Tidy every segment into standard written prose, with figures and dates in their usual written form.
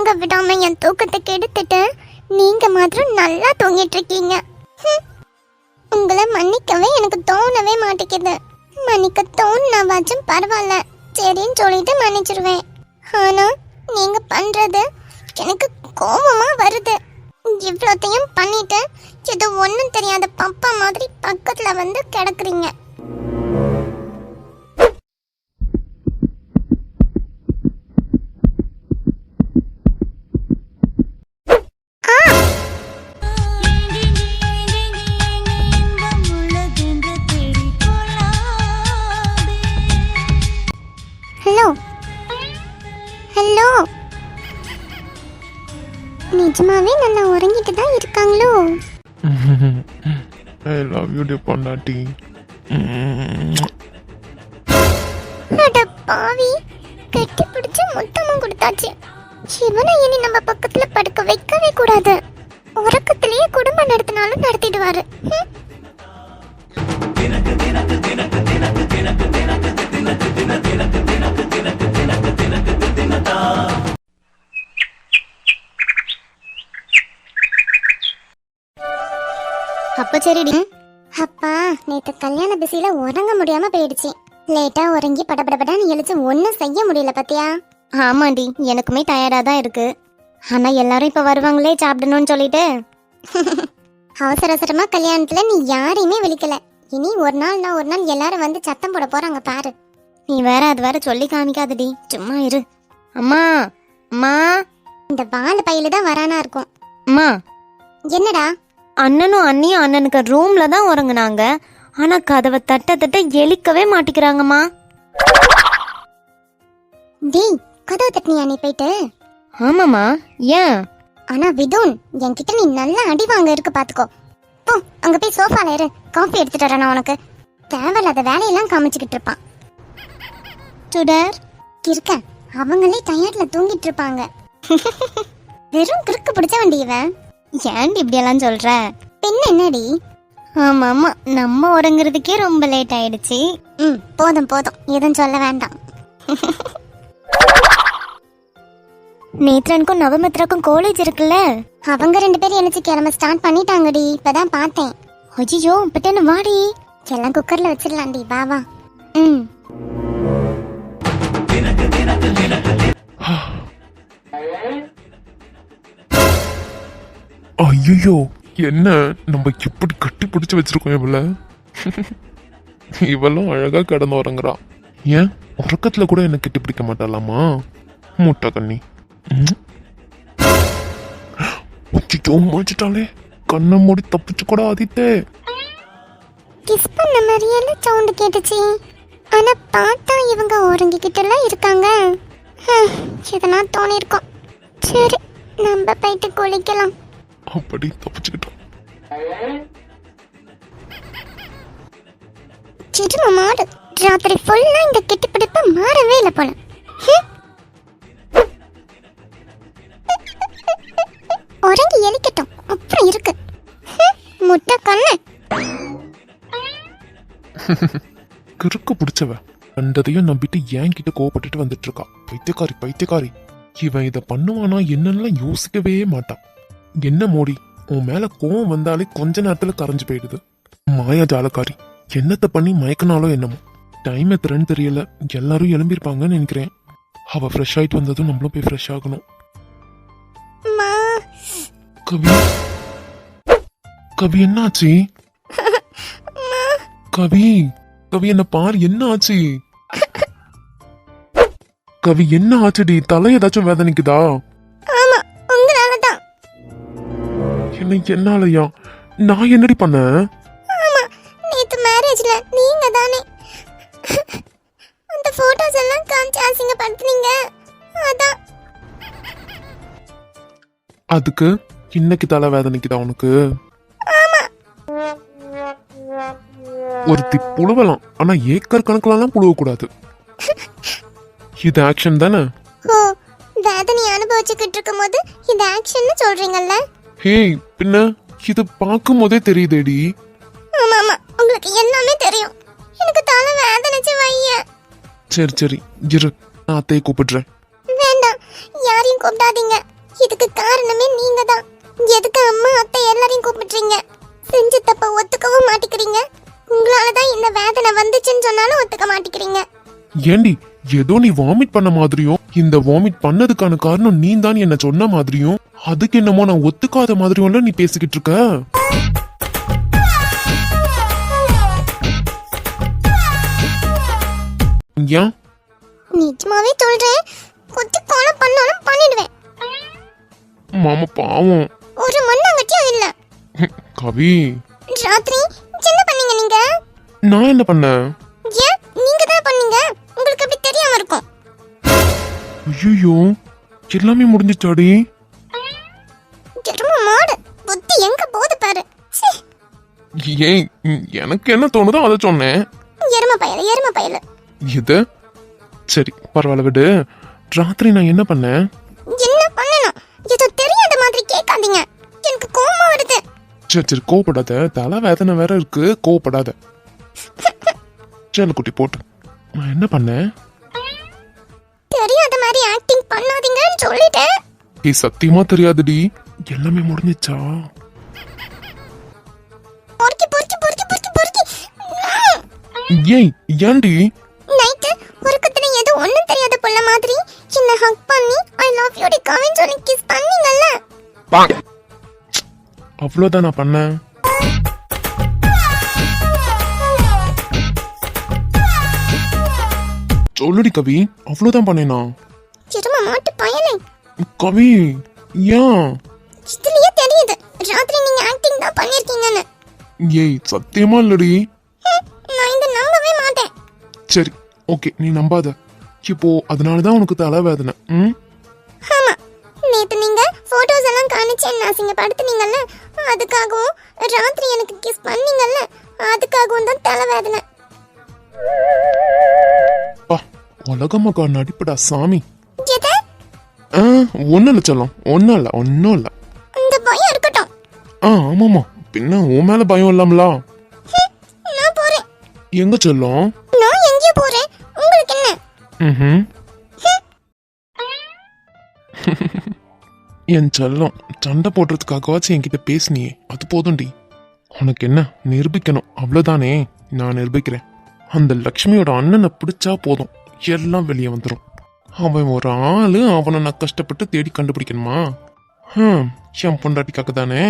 தூங்க விடாம என் தூக்கத்தை கெடுத்துட்டு நீங்க மாத்திரம் நல்லா தூங்கிட்டு இருக்கீங்க. உங்களை மன்னிக்கவே எனக்கு தோணவே மாட்டேங்குது. மன்னிக்க தோணுனாவாச்சும் பரவாயில்ல, சரின்னு சொல்லிட்டு மன்னிச்சிருவேன். ஆனா நீங்க பண்றது எனக்கு கோபமா வருது. இவ்வளோத்தையும் பண்ணிட்டு ஏதோ ஒன்றும் தெரியாத பப்பா மாதிரி பக்கத்துல வந்து கிடக்குறீங்க. ஹலோ ஹலோ, நிஜமாவே நல்லா உறங்கிட்டு தான் இருக்காங்களோ? ஐ லவ் யூ டியர் பொண்டாட்டி. அட பாவி, கட்டி பிடிச்சு முத்தமும் கொடுத்தாச்சு. சிவனை இனி நம்ம பக்கத்துல படுக்க வைக்கவே கூடாது. உறக்கத்திலேயே குடும்பம் நடத்தினாலும் நடத்திடுவாரு. அப்ப சரிடி. அப்பா நேத்து கல்யாண பிஸியில உறங்க முடியாம போயிடுச்சு. லேட்டா உறங்கி படபடபடான்னு எழுச்சு ஒன்னும் செய்ய முடியல பத்தியா? ஆமாண்டி, எனக்குமே டயர்டா தான் இருக்கு. ஆனா எல்லாரும் இப்ப வருவாங்களே சாப்பிடணும்னு சொல்லிட்டு அவசர அவசரமா கல்யாணத்துல நீ யாரையுமே விழிக்கல. இனி ஒரு நாள் எல்லாரும் வந்து சத்தம் போட போறாங்க பாரு. நீ வேற அது வேற சொல்லி காமிக்காதடி, சும்மா இரு. அம்மா அம்மா, இந்த பால் பையில தான் வரானா இருக்கும். அம்மா. என்னடா? அண்ணனும் அண்ணியும் அண்ணனுக்கு ரூம்ல தான் உறங்குனாங்க. ஆனா கதவை தட்ட எலிக்கவே மாட்டிக்கிறாங்கம்மா. டேய், கதவை தட்டினியா நீ போயிட்டு? ஆமாமா, ஏன்? ஆனா விதுன், என்கிட்ட நீ நல்லா அடி வாங்க இருக்கு பாத்துக்கோ. போ, அங்க போய் சோஃபால இரு, காஃபி எடுத்துட்டு வரேன் உனக்கு. தேவையில்லாத வேலையெல்லாம் காமிச்சுக்கிட்டு இருப்பான். சுடர் இருக்க, அவங்களே டயர்ட்ல தூங்கிட்டு இருப்பாங்க. வெறும் கிறுக்கு பிடிச்ச வண்டியவன். ஏன்டி இப்படியெல்லாம் சொல்ற? பின்ன என்னடி? ஆமா ஆமா, நம்ம உறங்குறதுக்கே ரொம்ப லேட் ஆயிடுச்சு. போதும் போதும், எதுவும் சொல்ல வேண்டாம். நேத்ரனுக்கும் நவமித்ராக்கும் காலேஜ் இருக்குல்ல, அவங்க 2 பேரும் எழுச்சி கிளம்ப ஸ்டார்ட் பண்ணிட்டாங்கடி. இப்பதான் பார்த்தேன். ஐயோ பட்டேன்னு வாடி. எல்லாம் குக்கர்ல வச்சிடலாம்டி, வா வா. ஐயோ, என்ன நம்ம இப்படி கட்டி பிடிச்சு வச்சிருக்கோம் இவள. இவளும் அழகா கடந்து உறங்குறா. ஏன் உறக்கத்துல கூட என்ன கட்டி பிடிக்க மாட்டாளாமா முட்டை கண்ணி. ஐயோ முடிச்சிட்டாலே, கண்ணை மூடி தப்பிச்சு கூட ஆதித்தே. கிஸ் பண்ண மாதிரியே சவுண்ட் கேட்டுச்சு. ஆனா பார்த்தா இவங்க உறங்கிக்கிட்டுலாம் இருக்காங்க. இதெல்லாம் தோணிருக்கோம். சரி, நம்ம போயிட்டு குளிக்கலாம். அப்படி தப்பிச்சுக்கிட்டோம். சிறும மாடு ராத்திரி ஃபுல்லா இந்த கெட்டிப்பிடிப்பு மாறவே இல்லை போல. உறங்கி எலிக்கட்டும், அப்புறம் இருக்கு. முட்டை கண்ணு கிறுக்கு பிடிச்சவ கண்டதையும் நம்பிட்டு ஏன் கிட்ட கோவப்பட்டுட்டு வந்துட்டு இருக்கா. பைத்தியக்காரி பைத்தியக்காரி. இவன் இதை பண்ணுவானா என்னன்னு யோசிக்கவே மாட்டான். என்ன மோடி, உன் மேல கோவம் வந்தாலே கொஞ்ச நேரத்துல கரைஞ்சு போயிடுது. மாயா ஜாலக்காரி, என்னத்தை பண்ணி மயக்கினாலோ என்னமோ. டைம் எத்தனைன்னு தெரியல, எல்லாரும் எழும்பிருப்பாங்கன்னு நினைக்கிறேன். அவ ஃப்ரெஷ் ஆயிட்டு வந்ததும் நம்மளும் போய் ஃப்ரெஷ் ஆகணும். கவி கவி என்னாச்சு? கவி கவி என்ன பாரு, என்ன ஆச்சு? கவி என்ன ஆச்சுடி? தலை ஏதாச்சும் வேதனைக்குதா? ஆமா, உங்களாலதான். என்ன என்னாலயா? நான் என்னடி பண்ண? ஆமா, நேத்து மேரேஜ்ல நீங்க தானே அந்த போட்டோஸ் எல்லாம் காமிச்சு அசிங்கப்படுத்துனீங்க. அதான். அதுக்கு இன்னைக்கு தலை வேதனைக்குதா உனக்கு? ஒருத்தி புழுவலாம், ஆனா ஏக்கர் கணக்கெல்லாம் புழுவ கூடாது. இது ஆக்ஷன் தானே? ஓ, வேதனை அனுபவிச்சுக்கிட்டு இருக்கும் போது இது ஆக்ஷன்னு சொல்றீங்கல்ல? ஹே, பின்ன இது பார்க்கும் போதே தெரியுதேடி. ஆமா ஆமா, உங்களுக்கு எல்லாமே தெரியும். எனக்கு தலை வேதனைச்சு வைய. சரி சரி இரு, நான் அத்தையை கூப்பிடுறேன். வேண்டாம், யாரையும் கூப்பிடாதீங்க. இதுக்கு காரணமே நீங்க தான். எதுக்கு அம்மா அத்தை எல்லாரையும் கூப்பிடுறீங்க? செஞ்ச தப்ப ஒத்துக்கவும் மாட்டிக்கிறீங்க. உங்களாலதான் இந்த வேதனை வந்துச்சுன்னு சொன்னாலும் ஒத்துக்க மாட்டிக்கிறீங்க. ஏண்டி ஏதோ நீ வாமிட் பண்ண மாதிரியும் இந்த வாமிட் பண்ணதுக்கான காரணம் நீ தான் என்ன சொன்ன மாதிரியும் அதுக்கு என்னமோ நான் ஒத்துக்காத மாதிரியும் நீ பேசிக்கிட்டு இருக்க. ஏன் நிஜமாவே சொல்றேன், கொத்தி கொலை பண்ணாலும் பண்ணிடுவேன். மாமா பாவம். ஒரு மண்ணாங்கட்டியும் இல்ல. கவி ராத்திரி என்ன பண்ணீங்க நீங்க? நான் என்ன பண்ணேன்? ஏன் நீங்க தான் பண்ணீங்க? உங்களுக்கு அப்படி தெரியாம இருக்கும். ஐயோ எல்லாமே முடிஞ்சிச்சாடி. எருமை மாடு புத்தி எங்க போகுது பாரு. சீ, ஏன் எனக்கு என்ன தோணுதோ அதை சொன்னேன். எருமை பயல. இது சரி பரவாயில்ல விடு. ராத்திரி நான் என்ன பண்ணேன்? என்ன பண்ணணும்? ஏதோ தெரியாத மாதிரி கேட்காதீங்க, எனக்கு கோவமா வருது. சரி சரி கோவப்படாத, தலை வேதனை வேற இருக்கு, கோவப்படாத. குட்டி போட்டு நான் என்ன பண்ணேன்? தெரியாத மாதிரி ஆக்டிங் பண்ணாதீங்கன்னு சொல்லிட்டேன். சத்தியமா தெரியாதுடி. எல்லாமே முடிஞ்சிச்சா? பொறுக்கி பொறுக்கி பொறுக்கி பொறுக்கி பொறுக்கி. ஏய் ஏன்டி? நைட்டு ஒருக்கத்துல ஏதோ ஒண்ணும் தெரியாத புள்ள மாதிரி என்ன ஹக் பண்ணி ஐ லவ் யூ டி கவின் சொல்லி கிஸ் பண்ணீங்கல்ல. அவ்வளவுதான் நான் பண்ணேன். சொல்லுடி கவி, அவ்வளவுதான் பண்ணேனா? எருமை மாட்டு பயலே. கவி ஏன்? இதுலயே தெரியுது ராத்திரி நீங்க ஆக்டிங் தான் பண்ணிருக்கீங்கன்னு. ஏய் சத்தியமா இல்லடி. நான் இத நம்பவே மாட்டேன். சரி ஓகே நீ நம்பாத. இப்போ அதனாலதான் உனக்கு தலைவேதனை. ஆமா, நேத்து நீங்க போட்டோஸ் எல்லாம் காணிச்சு என்ன அசிங்கப்படுத்துனீங்கல்ல, அதுக்காகவும் ராத்திரி எனக்கு கிஸ் பண்ணீங்கல்ல, அதுக்காகவும் தான் தலைவேதனை. பா உலகமக்கா நடிப்புடா சாமி. எது? ஒன்னும் இல்ல செல்லம், ஒன்னும் இல்ல. இந்த பயம் இருக்கட்டும். ஆமாமா, பின்ன உன் மேல பயம் இல்லாமலா? நான் போறேன். எங்க செல்லம்? நான் எங்கேயோ போறேன், உங்களுக்கு என்ன? என் செல்லம், சண்டை போடுறதுக்காகவாச்சும் என்கிட்ட பேசினியே, அது போதும்டி. உனக்கு என்ன நிரூபிக்கணும் அவ்வளவுதானே? நான் நிரூபிக்கிறேன். அந்த லக்ஷ்மியோட அண்ணனை பிடிச்சா போதும், எல்லாம் வெளியே வந்துடும். அவன் ஒரு ஆளு, அவனை நான் கஷ்டப்பட்டு தேடி கண்டுபிடிக்கணுமா? என் பொண்டாட்டிக்காக தானே,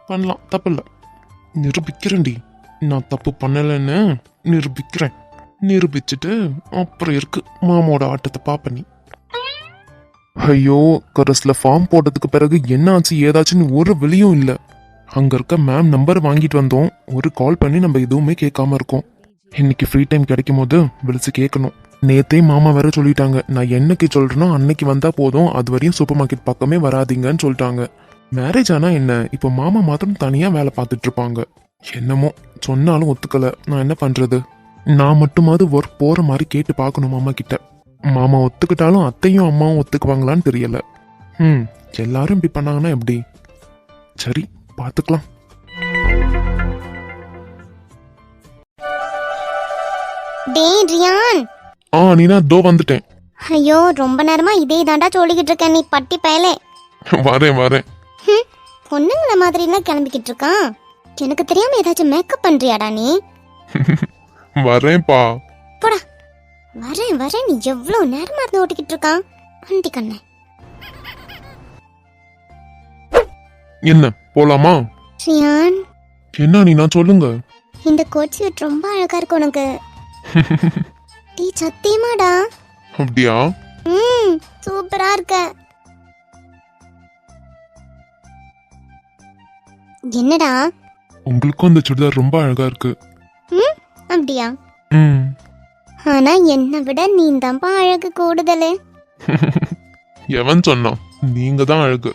பண்ணலாம், தப்பில்ல. நிரூபிக்கிறேன்டி, நான் தப்பு பண்ணலைன்னு நிரூபிக்கிறேன். நிரூபிச்சுட்டு அப்புறம் இருக்கு மாமாவோட ஆட்டத்தை பாப்ப நீ. ஐயோ கரஸ்ல ஃபார்ம் போட்டதுக்கு பிறகு என்ன ஆச்சு ஏதாச்சுன்னு ஒரு வெளியும் இல்ல. அங்க இருக்க மேம் நம்பர் வாங்கிட்டு வந்தோம், ஒரு கால் பண்ணி நம்ம எதுவுமே கேட்காம இருக்கோம். இன்னைக்கு ஃப்ரீ டைம் கிடைக்கும் போது விழிச்சு கேட்கணும். நேத்தே மாமா வேற சொல்லிட்டாங்க, நான் என்னைக்கு சொல்றேனோ அன்னைக்கு வந்தா போதும், அது வரையும் சூப்பர் மார்க்கெட் பக்கமே வராதிங்கன்னு சொல்லிட்டாங்க. மேரேஜ் ஆனா என்ன, இப்ப மாமா மாத்திரம் தனியா வேலை பார்த்துட்டு இருப்பாங்க. என்னமோ சொன்னாலும் ஒத்துக்கல, நான் என்ன பண்றது? நான் மட்டுமாவது ஒர்க் போற மாதிரி கேட்டு பார்க்கணும் மாமா கிட்ட. மாமா ஒத்துக்கிட்டாலும் அத்தையும் அம்மாவும் ஒத்துக்குவாங்களான்னு தெரியல. எல்லாரும் இப்படி பண்ணாங்கன்னா எப்படி? சரி பாத்துக்கலாம். டேய் ரியான். நீனா தோ வந்துட்டேன். ஐயோ ரொம்ப நேரமா இதே தாண்டா சொல்லிக்கிட்டு இருக்கேன், நீ பட்டி பயலே. வரேன். பொண்ணுங்கள மாதிரி எல்லாம் கிளம்பிக்கிட்டு இருக்கான். எனக்கு தெரியாம ஏதாச்சும் மேக்கப் பண்றியாடா நீ? வரேன்ப்பா. போடா. வரேன் நீ எவ்வளவு நேரமா இருந்து ஓட்டிக்கிட்டு இருக்கான் வண்டி கண்ணே. என்ன போலாமா? ரியான், என்ன நீ நான் சொல்லுங்க. இந்த கோட் சூட் ரொம்ப அழகா இருக்கு உனக்கு. டீ சத்தியமாடா? அப்படியா? சூப்பரா இருக்க. என்னடா? உங்களுக்கும் அந்த சுடிதார் ரொம்ப அழகா இருக்கு. அப்படியா? ஆனா என்னை விட நீ தான்ப்பா அழகு கூடுதலே. எவன் சொன்னா? நீங்க தான் அழகு.